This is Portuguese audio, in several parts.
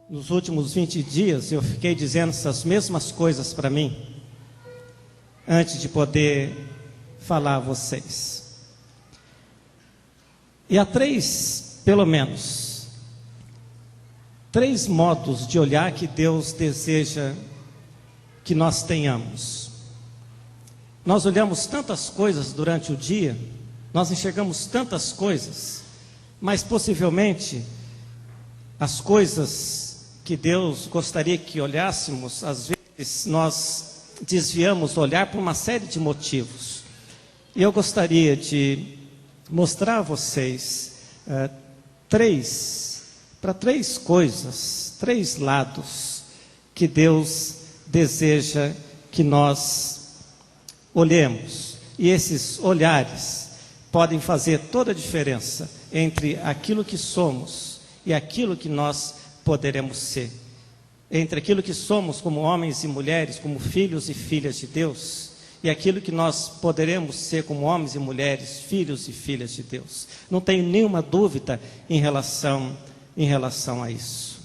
nos últimos 20 dias, eu fiquei dizendo essas mesmas coisas para mim, antes de poder falar a vocês. E há pelo menos, três modos de olhar que Deus deseja que nós tenhamos. Nós olhamos tantas coisas durante o dia, nós enxergamos tantas coisas, mas possivelmente as coisas que Deus gostaria que olhássemos, às vezes nós desviamos o olhar por uma série de motivos. E eu gostaria de mostrar a vocês três coisas, três lados que Deus deseja que nós olhemos. E esses olhares podem fazer toda a diferença entre aquilo que somos e aquilo que nós poderemos ser. Entre aquilo que somos como homens e mulheres, como filhos e filhas de Deus, e aquilo que nós poderemos ser como homens e mulheres, filhos e filhas de Deus. Não tenho nenhuma dúvida em relação a isso.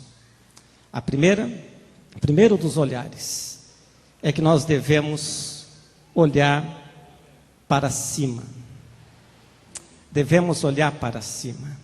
O primeiro dos olhares é que nós devemos olhar para cima. Devemos olhar para cima.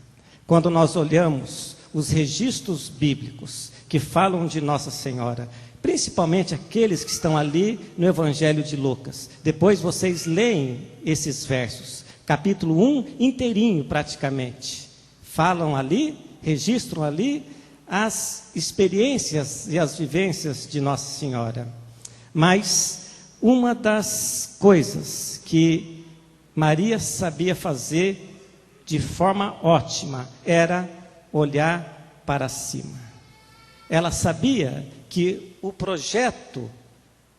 Quando nós olhamos os registros bíblicos que falam de Nossa Senhora, principalmente aqueles que estão ali no Evangelho de Lucas. Depois vocês leem esses versos, capítulo 1 inteirinho praticamente. Falam ali, registram ali as experiências e as vivências de Nossa Senhora. Mas uma das coisas que Maria sabia fazer de forma ótima era olhar para cima. Ela sabia que o projeto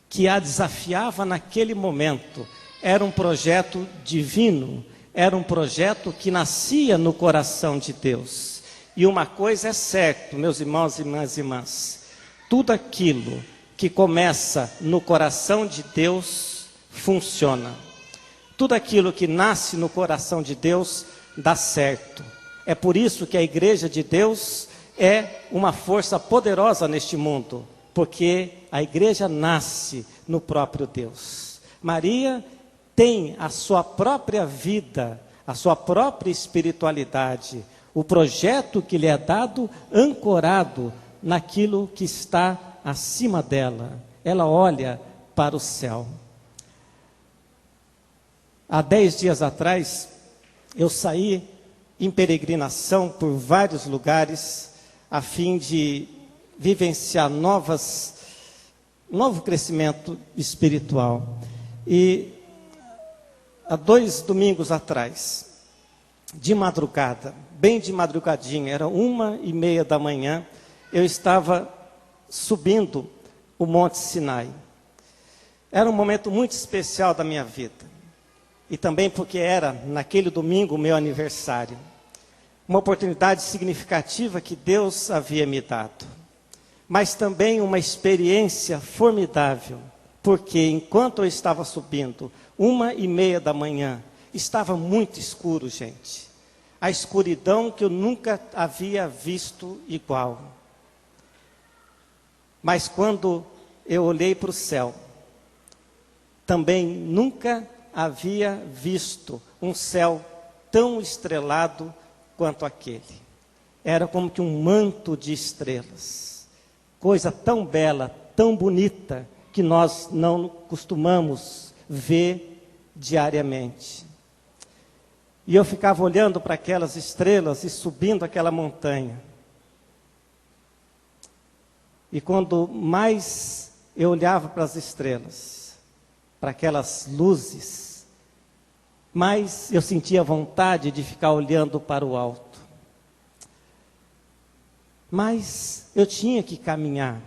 que a desafiava naquele momento era um projeto divino, era um projeto que nascia no coração de Deus. E uma coisa é certa, meus irmãos e minhas irmãs, tudo aquilo que começa no coração de Deus funciona. Tudo aquilo que nasce no coração de Deus dá certo. É por isso que a Igreja de Deus é uma força poderosa neste mundo, porque a igreja nasce no próprio Deus. Maria tem a sua própria vida, a sua própria espiritualidade, o projeto que lhe é dado ancorado naquilo que está acima dela. Ela olha para o céu. Há 10 dias atrás, eu saí em peregrinação por vários lugares, a fim de vivenciar novo crescimento espiritual. E há 2 domingos atrás, de madrugada, bem de madrugadinha, era 1h30 da manhã, eu estava subindo o Monte Sinai. Era um momento muito especial da minha vida. E também porque era, naquele domingo, o meu aniversário. Uma oportunidade significativa que Deus havia me dado. Mas também uma experiência formidável. Porque enquanto eu estava subindo, 1h30 da manhã, estava muito escuro, gente. A escuridão que eu nunca havia visto igual. Mas quando eu olhei para o céu, também nunca havia visto um céu tão estrelado quanto aquele. Era como que um manto de estrelas. Coisa tão bela, tão bonita, que nós não costumamos ver diariamente. E eu ficava olhando para aquelas estrelas e subindo aquela montanha. E quando mais eu olhava para as estrelas, para aquelas luzes, mais eu sentia vontade de ficar olhando para o alto. Mas eu tinha que caminhar,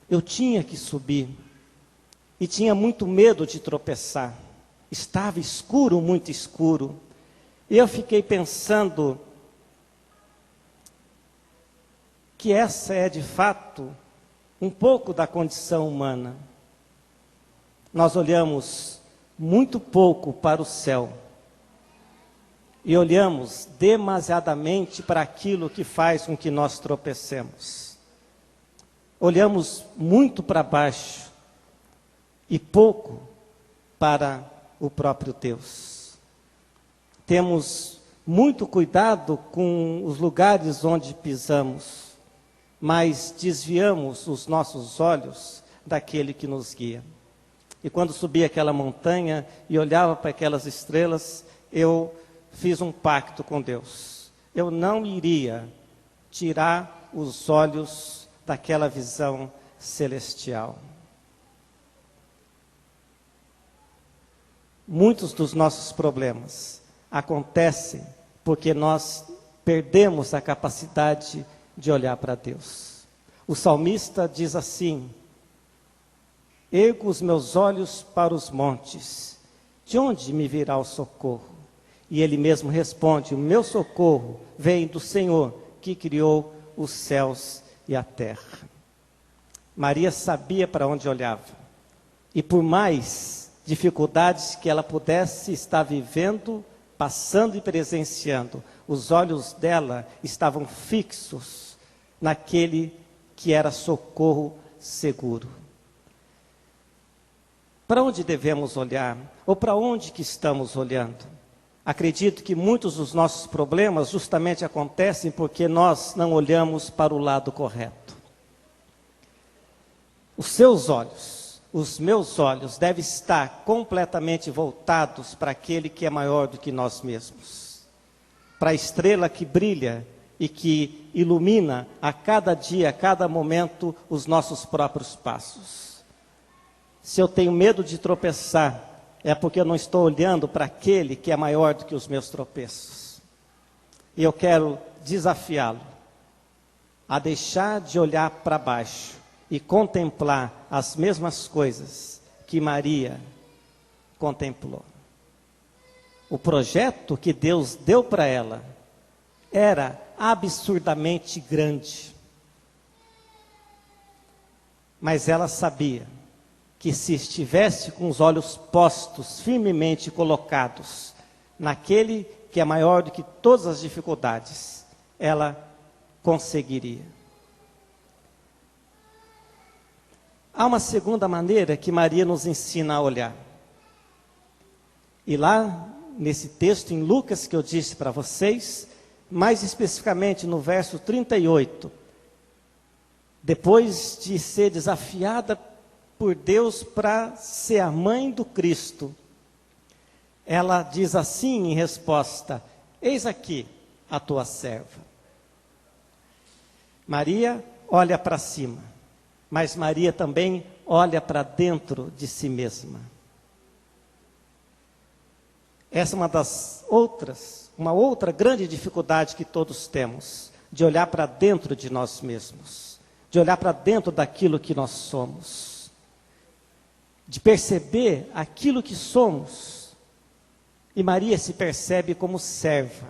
eu tinha que subir, e tinha muito medo de tropeçar. Estava escuro, muito escuro, e eu fiquei pensando que essa é de fato um pouco da condição humana. Nós olhamos muito pouco para o céu e olhamos demasiadamente para aquilo que faz com que nós tropecemos. olhamos muito para baixo e pouco para o próprio Deus. Temos muito cuidado com os lugares onde pisamos, mas desviamos os nossos olhos daquele que nos guia. E quando subi aquela montanha e olhava para aquelas estrelas, eu fiz um pacto com Deus. Eu não iria tirar os olhos daquela visão celestial. Muitos dos nossos problemas acontecem porque nós perdemos a capacidade de olhar para Deus. O salmista diz assim: ergo os meus olhos para os montes, de onde me virá o socorro? E ele mesmo responde: o meu socorro vem do Senhor, que criou os céus e a terra. Maria sabia para onde olhava, e por mais dificuldades que ela pudesse estar vivendo, passando e presenciando, os olhos dela estavam fixos naquele que era socorro seguro. Para onde devemos olhar? Ou para onde que estamos olhando? Acredito que muitos dos nossos problemas justamente acontecem porque nós não olhamos para o lado correto. Os seus olhos, os meus olhos devem estar completamente voltados para aquele que é maior do que nós mesmos. Para a estrela que brilha e que ilumina a cada dia, a cada momento, os nossos próprios passos. Se eu tenho medo de tropeçar, é porque eu não estou olhando para aquele que é maior do que os meus tropeços. E eu quero desafiá-lo a deixar de olhar para baixo e contemplar as mesmas coisas que Maria contemplou. O projeto que Deus deu para ela era absurdamente grande. Mas ela sabia que se estivesse com os olhos postos, firmemente colocados naquele que é maior do que todas as dificuldades, ela conseguiria. Há uma segunda maneira que Maria nos ensina a olhar. E lá, nesse texto em Lucas que eu disse para vocês, mais especificamente no verso 38, depois de ser desafiada por Deus para ser a mãe do Cristo, ela diz assim em resposta: eis aqui a tua serva. Maria olha para cima, mas Maria também olha para dentro de si mesma. Essa é uma outra grande dificuldade que todos temos, de olhar para dentro de nós mesmos, de olhar para dentro daquilo que nós somos, de perceber aquilo que somos. E Maria se percebe como serva.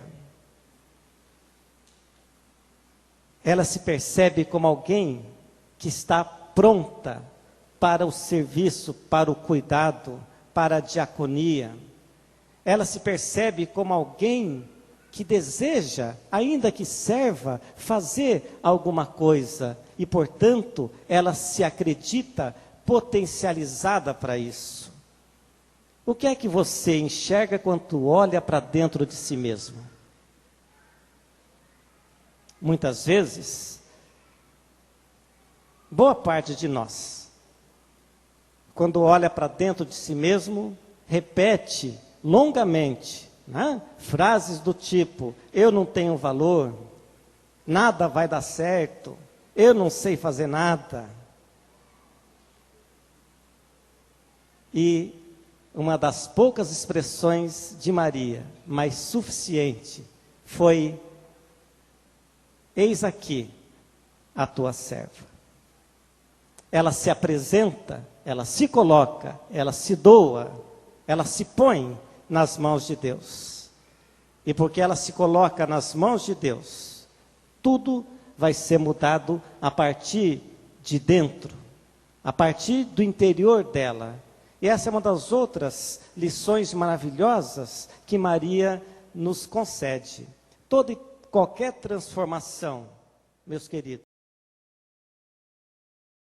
Ela se percebe como alguém que está pronta para o serviço, para o cuidado, para a diaconia. Ela se percebe como alguém que deseja, ainda que serva, fazer alguma coisa. E, portanto, ela se acredita potencializada para isso. O que é que você enxerga quando olha para dentro de si mesmo? Muitas vezes, boa parte de nós, quando olha para dentro de si mesmo, repete longamente, né, frases do tipo: eu não tenho valor, nada vai dar certo, eu não sei fazer nada. E uma das poucas expressões de Maria, mas suficiente, foi: eis aqui a tua serva. Ela se apresenta, ela se coloca, ela se doa, ela se põe nas mãos de Deus. E porque ela se coloca nas mãos de Deus, tudo vai ser mudado a partir de dentro, a partir do interior dela. E essa é uma das outras lições maravilhosas que Maria nos concede. Toda e qualquer transformação, meus queridos,